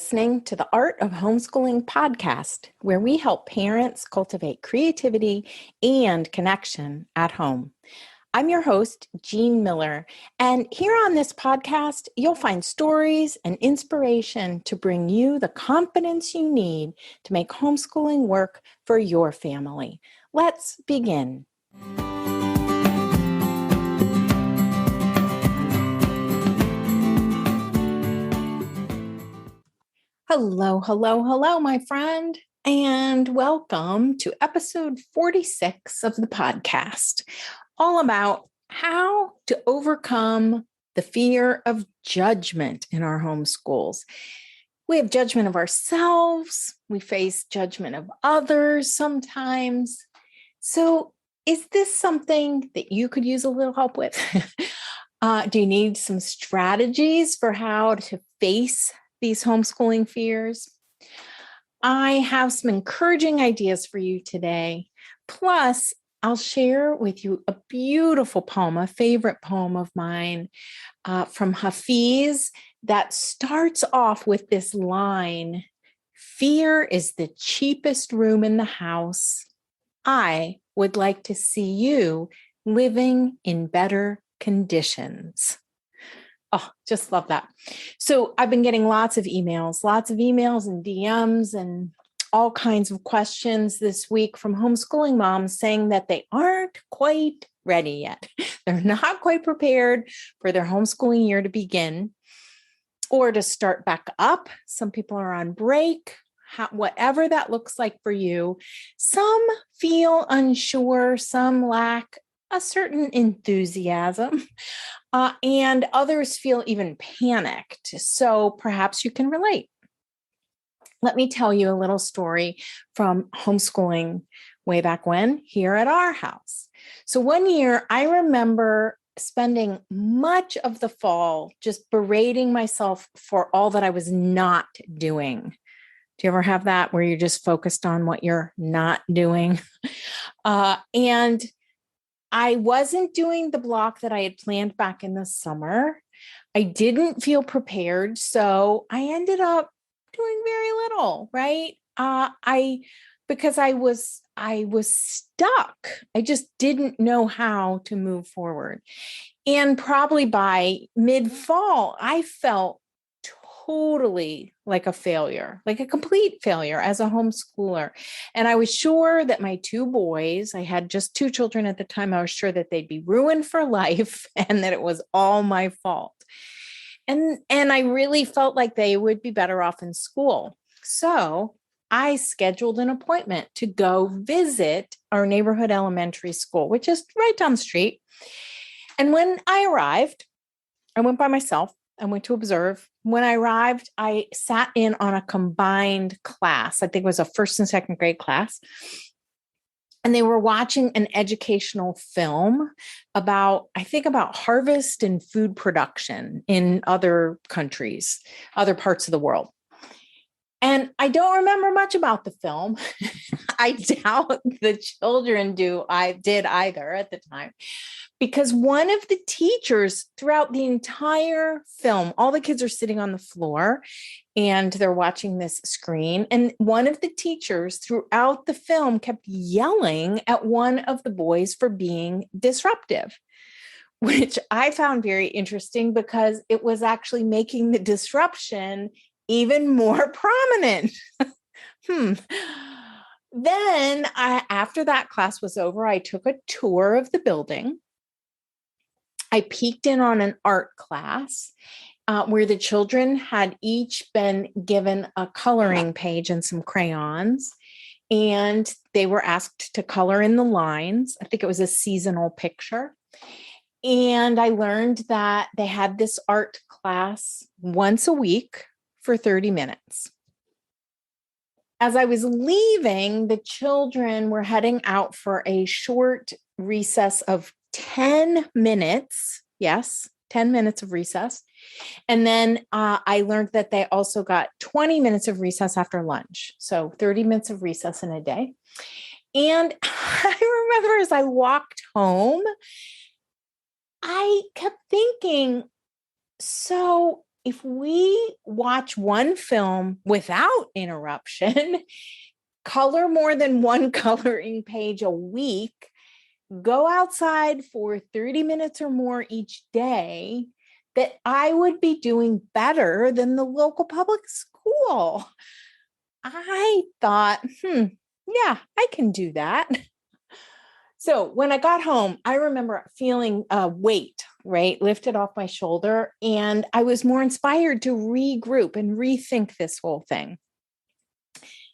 listening to the Art of Homeschooling podcast, where we help parents cultivate creativity and connection at home. I'm your host, Jean Miller, and here on this podcast, you'll find stories and inspiration to bring you the confidence you need to make homeschooling work for your family. Let's begin. Hello, my friend, and welcome to episode 46 of the podcast, all about how to overcome the fear of judgment in our homeschools. We have judgment of ourselves. We face judgment of others sometimes. So is this something that you could use a little help with? Do you need some strategies for how to face these homeschooling fears? I have some encouraging ideas for you today. Plus, I'll share with you a beautiful poem, a favorite poem of mine from Hafiz that starts off with this line: "Fear is the cheapest room in the house. I would like to see you living in better conditions." Oh, just love that. So I've been getting lots of emails and DMs and all kinds of questions this week from homeschooling moms saying that they aren't quite ready yet. They're not quite prepared for their homeschooling year to begin or to start back up. Some people are on break, whatever that looks like for you. Some feel unsure, some lack a certain enthusiasm, and others feel even panicked. So perhaps you can relate. Let me tell you a little story from homeschooling way back when here at our house. So one year I remember spending much of the fall just berating myself for all that I was not doing. Do you ever have that where you're just focused on what you're not doing? And I wasn't doing the block that I had planned back in the summer. I didn't feel prepared, so I ended up doing very little, right? Because I was stuck. I just didn't know how to move forward. And probably by mid-fall, I felt totally like a failure, like a complete failure as a homeschooler. And I was sure that my two boys, I had just two children at the time, I was sure that they'd be ruined for life and that it was all my fault. And I really felt like they would be better off in school. So I scheduled an appointment to go visit our neighborhood elementary school, which is right down the street. And when I arrived, I went by myself. I went to observe. When I arrived, I sat in on a combined class. I think it was a first and second grade class. And they were watching an educational film about harvest and food production in other countries, other parts of the world. And I don't remember much about the film. I doubt the children did either at the time, because one of the teachers throughout the entire film, all the kids are sitting on the floor and they're watching this screen. And one of the teachers throughout the film kept yelling at one of the boys for being disruptive, which I found very interesting because it was actually making the disruption even more prominent. Then after that class was over, I took a tour of the building. I peeked in on an art class where the children had each been given a coloring page and some crayons, and they were asked to color in the lines. I think it was a seasonal picture. And I learned that they had this art class once a week for 30 minutes. As I was leaving, the children were heading out for a short recess of 10 minutes. Yes, 10 minutes of recess. And then I learned that they also got 20 minutes of recess after lunch. So 30 minutes of recess in a day. And I remember as I walked home, I kept thinking, so if we watch one film without interruption, color more than one coloring page a week, go outside for 30 minutes or more each day, that I would be doing better than the local public school. I thought, yeah, I can do that. So when I got home, I remember feeling a weight, right, lifted off my shoulder. And I was more inspired to regroup and rethink this whole thing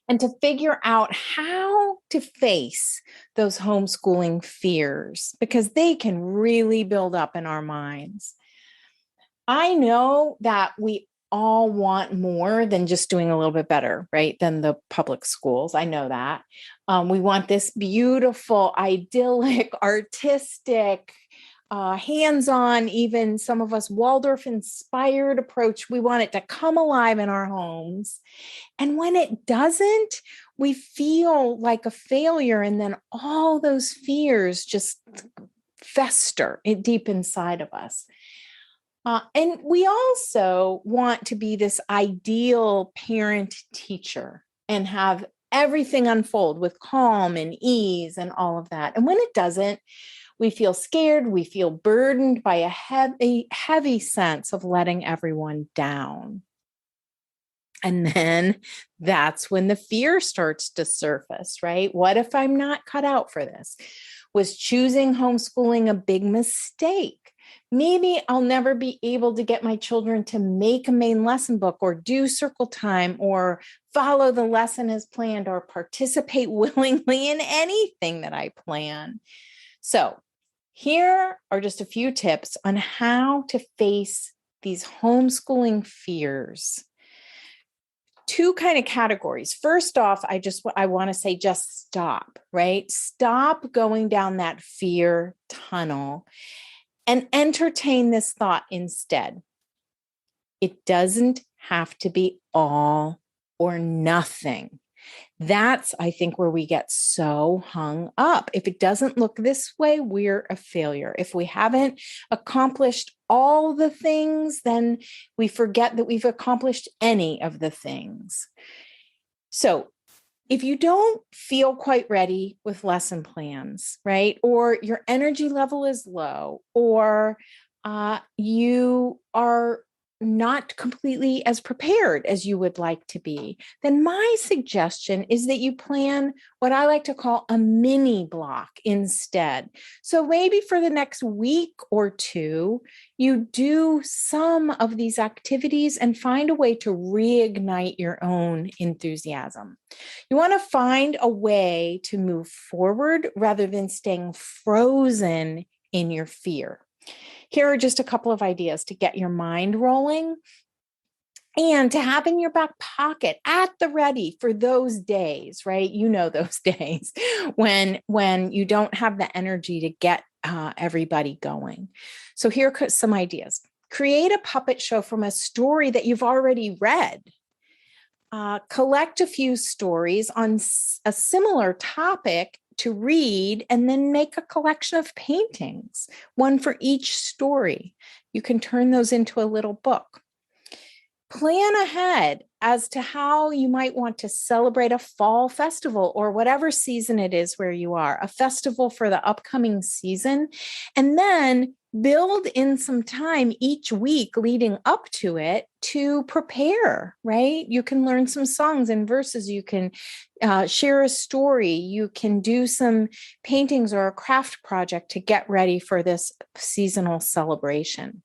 and to figure out how to face those homeschooling fears, because they can really build up in our minds. I know that we all want more than just doing a little bit better, right, than the public schools. I know that. We want this beautiful, idyllic, artistic, hands-on, even some of us Waldorf-inspired approach. We want it to come alive in our homes. And when it doesn't, we feel like a failure. And then all those fears just fester deep inside of us. And we also want to be this ideal parent teacher and have everything unfold with calm and ease and all of that. And when it doesn't, we feel scared. We feel burdened by a heavy sense of letting everyone down. And then that's when the fear starts to surface, right? What if I'm not cut out for this? Was choosing homeschooling a big mistake? Maybe I'll never be able to get my children to make a main lesson book or do circle time or follow the lesson as planned or participate willingly in anything that I plan. So here are just a few tips on how to face these homeschooling fears. Two kind of categories. First off, I want to say just stop, right? Stop going down that fear tunnel and entertain this thought instead. It doesn't have to be all or nothing. That's, I think, where we get so hung up. If it doesn't look this way, we're a failure. If we haven't accomplished all the things, then we forget that we've accomplished any of the things. So if you don't feel quite ready with lesson plans, right, or your energy level is low, or you are not completely as prepared as you would like to be, then my suggestion is that you plan what I like to call a mini block instead. So maybe for the next week or two, you do some of these activities and find a way to reignite your own enthusiasm. You want to find a way to move forward rather than staying frozen in your fear. Here are just a couple of ideas to get your mind rolling and to have in your back pocket at the ready for those days, right? You know, those days when you don't have the energy to get everybody going. So here are some ideas. Create a puppet show from a story that you've already read. Collect a few stories on a similar topic to read, and then make a collection of paintings, one for each story. You can turn those into a little book. Plan ahead as to how you might want to celebrate a fall festival or whatever season it is where you are, a festival for the upcoming season, and then build in some time each week leading up to it to prepare, right? You can learn some songs and verses. You can share a story. You can do some paintings or a craft project to get ready for this seasonal celebration.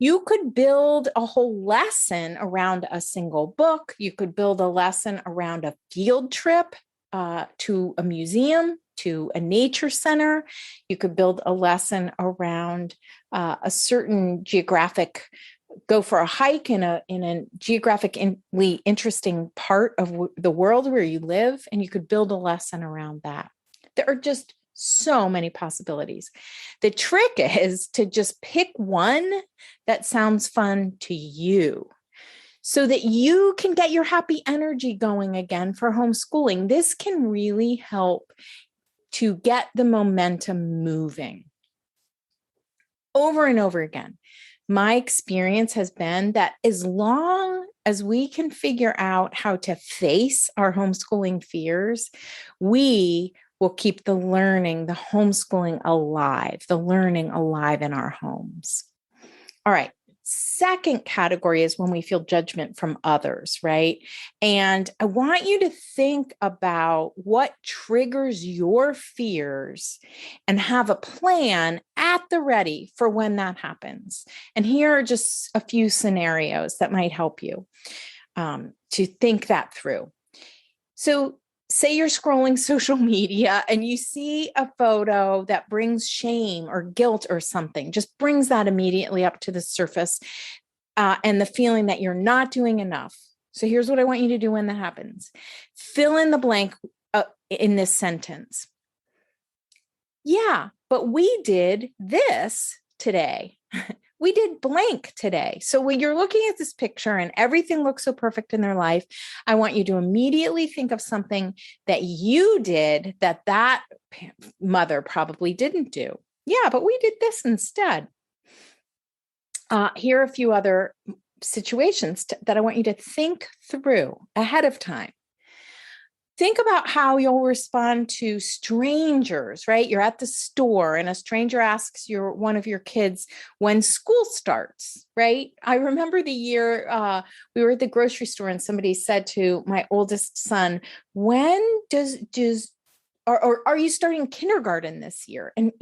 You could build a whole lesson around a single book. You could build a lesson around a field trip to a museum, to a nature center. You could build a lesson around a certain geographic, go for a hike in a geographically interesting part of the world where you live, and you could build a lesson around that. There are just so many possibilities. The trick is to just pick one that sounds fun to you, so that you can get your happy energy going again for homeschooling. This can really help to get the momentum moving. Over and over again, my experience has been that as long as we can figure out how to face our homeschooling fears, we will keep the learning, the homeschooling alive, the learning alive in our homes. All right. Second category is when we feel judgment from others, right? And I want you to think about what triggers your fears and have a plan at the ready for when that happens. And here are just a few scenarios that might help you to think that through. So say you're scrolling social media and you see a photo that brings shame or guilt or something, just brings that immediately up to the surface, and the feeling that you're not doing enough. So here's what I want you to do when that happens. Fill in the blank in this sentence. Yeah, but we did this today. We did blank today. So when you're looking at this picture and everything looks so perfect in their life, I want you to immediately think of something that you did that mother probably didn't do. Yeah, but we did this instead. Here are a few other situations that I want you to think through ahead of time. Think about how you'll respond to strangers, right? You're at the store and a stranger asks one of your kids when school starts, right? I remember the year we were at the grocery store and somebody said to my oldest son, when are you starting kindergarten this year? And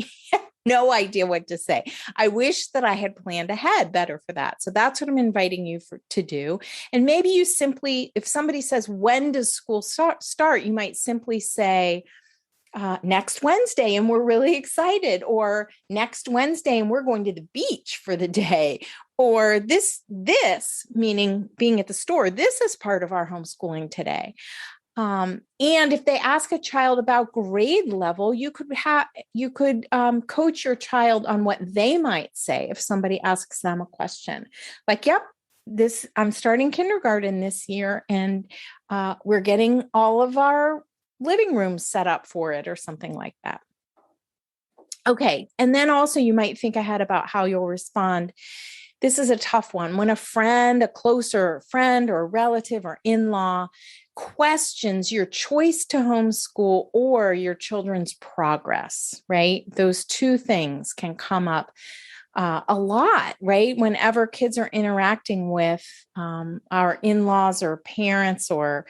no idea what to say. I wish that I had planned ahead better for that. So that's what I'm inviting you to do. And maybe you simply, if somebody says, when does school start? You might simply say, next Wednesday, and we're really excited, or next Wednesday, and we're going to the beach for the day, or this, meaning being at the store, this is part of our homeschooling today. And if they ask a child about grade level, you could coach your child on what they might say if somebody asks them a question, like, "Yep, I'm starting kindergarten this year, and we're getting all of our living rooms set up for it," or something like that. Okay, and then also you might think ahead about how you'll respond. This is a tough one. When a closer friend or relative or in-law questions your choice to homeschool or your children's progress, right? Those two things can come up a lot, right? Whenever kids are interacting with our in-laws or parents or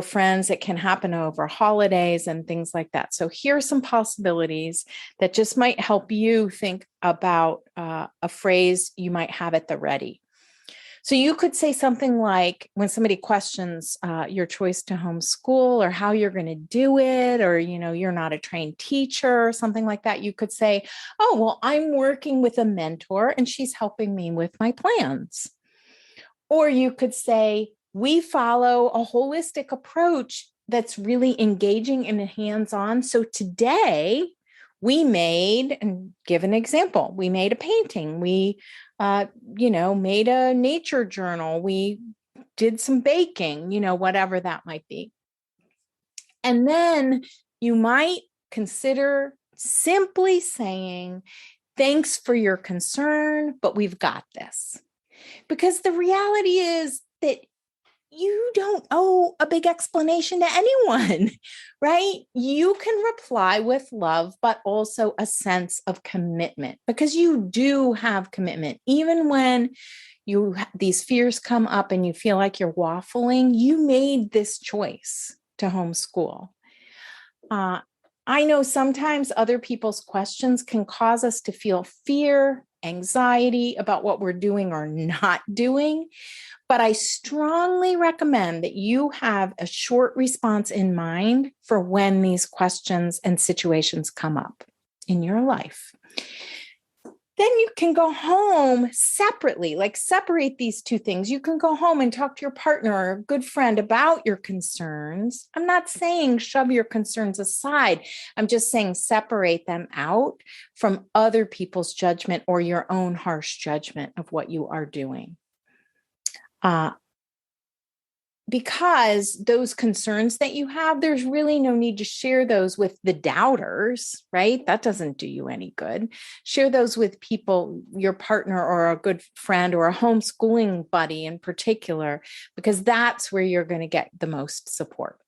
friends, it can happen over holidays and things like that. So here are some possibilities that just might help you think about a phrase you might have at the ready. So you could say something like, when somebody questions your choice to homeschool or how you're going to do it, or, you're not a trained teacher or something like that, you could say, "Oh, well, I'm working with a mentor and she's helping me with my plans." Or you could say, "We follow a holistic approach that's really engaging and hands-on. So today we made," and give an example, "we made a painting. We made a nature journal. We did some baking," whatever that might be. And then you might consider simply saying, "Thanks for your concern, but we've got this." Because the reality is that you don't owe a big explanation to anyone, right? You can reply with love, but also a sense of commitment, because you do have commitment. Even when these fears come up and you feel like you're waffling, you made this choice to homeschool. I know sometimes other people's questions can cause us to feel fear, anxiety about what we're doing or not doing. But I strongly recommend that you have a short response in mind for when these questions and situations come up in your life. Then you can go home separately, like separate these two things. You can go home and talk to your partner or a good friend about your concerns. I'm not saying shove your concerns aside. I'm just saying separate them out from other people's judgment or your own harsh judgment of what you are doing. because those concerns that you have, there's really no need to share those with the doubters, right? That doesn't do you any good. Share those with people, your partner or a good friend or a homeschooling buddy in particular, because that's where you're going to get the most support.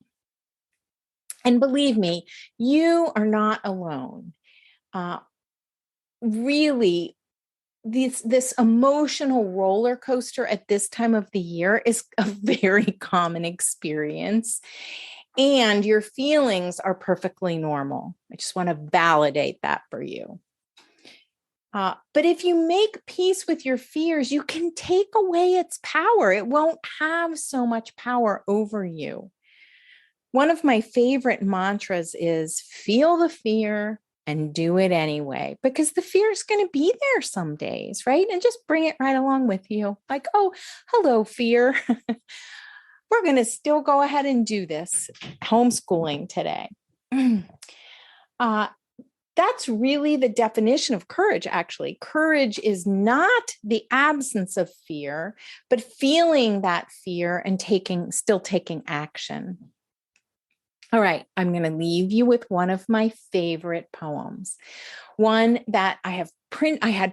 And believe me, you are not alone. Really, this emotional roller coaster at this time of the year is a very common experience, and your feelings are perfectly normal. I just want to validate that for you. But if you make peace with your fears, you can take away its power. It won't have so much power over you. One of my favorite mantras is feel the fear and do it anyway, because the fear is going to be there some days, right? And just bring it right along with you. Like, oh, hello, fear. We're going to still go ahead and do this homeschooling today. That's really the definition of courage, actually. Courage is not the absence of fear, but feeling that fear and still taking action. All right, I'm going to leave you with one of my favorite poems, one that I had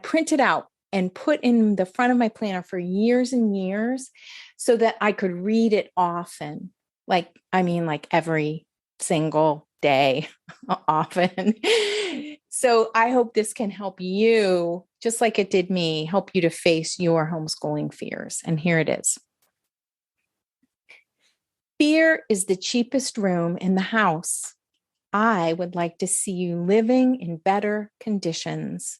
printed out and put in the front of my planner for years and years so that I could read it often, like every single day, often. So I hope this can help you, just like it did me, help you to face your homeschooling fears. And here it is. Fear is the cheapest room in the house. I would like to see you living in better conditions.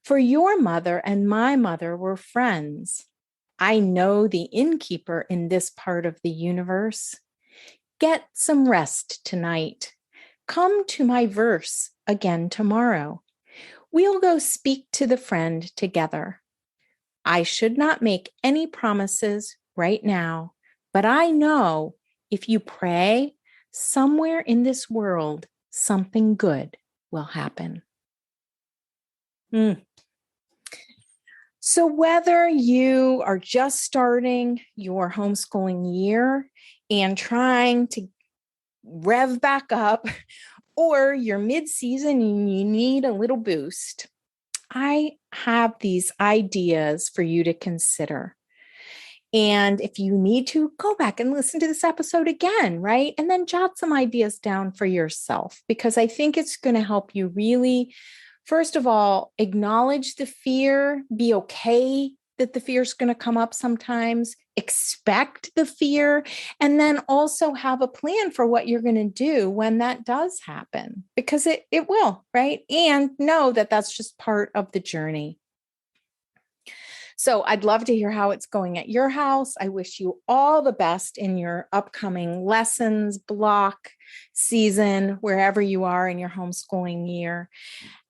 For your mother and my mother were friends. I know the innkeeper in this part of the universe. Get some rest tonight. Come to my verse again tomorrow. We'll go speak to the friend together. I should not make any promises right now, but I know if you pray, somewhere in this world, something good will happen. So whether you are just starting your homeschooling year and trying to rev back up, or you're mid-season and you need a little boost, I have these ideas for you to consider. And if you need to, go back and listen to this episode again, right? And then jot some ideas down for yourself, because I think it's going to help you really, first of all, acknowledge the fear, be okay that the fear is going to come up sometimes, expect the fear, and then also have a plan for what you're going to do when that does happen, because it will, right? And know that that's just part of the journey. So I'd love to hear how it's going at your house. I wish you all the best in your upcoming lessons, block, season, wherever you are in your homeschooling year.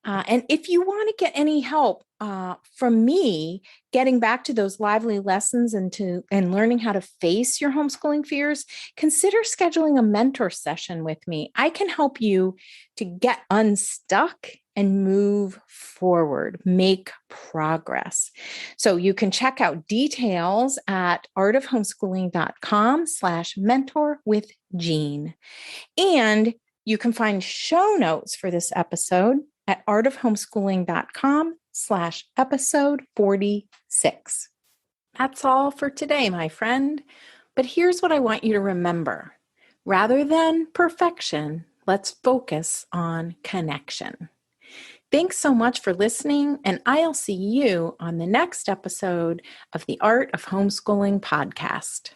And if you want to get any help from me getting back to those lively lessons and learning how to face your homeschooling fears, consider scheduling a mentor session with me. I can help you to get unstuck and move forward, make progress. So you can check out details at artofhomeschooling.com/mentor-with-Jean. And you can find show notes for this episode at artofhomeschooling.com/episode 46. That's all for today, my friend. But here's what I want you to remember. Rather than perfection, let's focus on connection. Thanks so much for listening, and I'll see you on the next episode of the Art of Homeschooling podcast.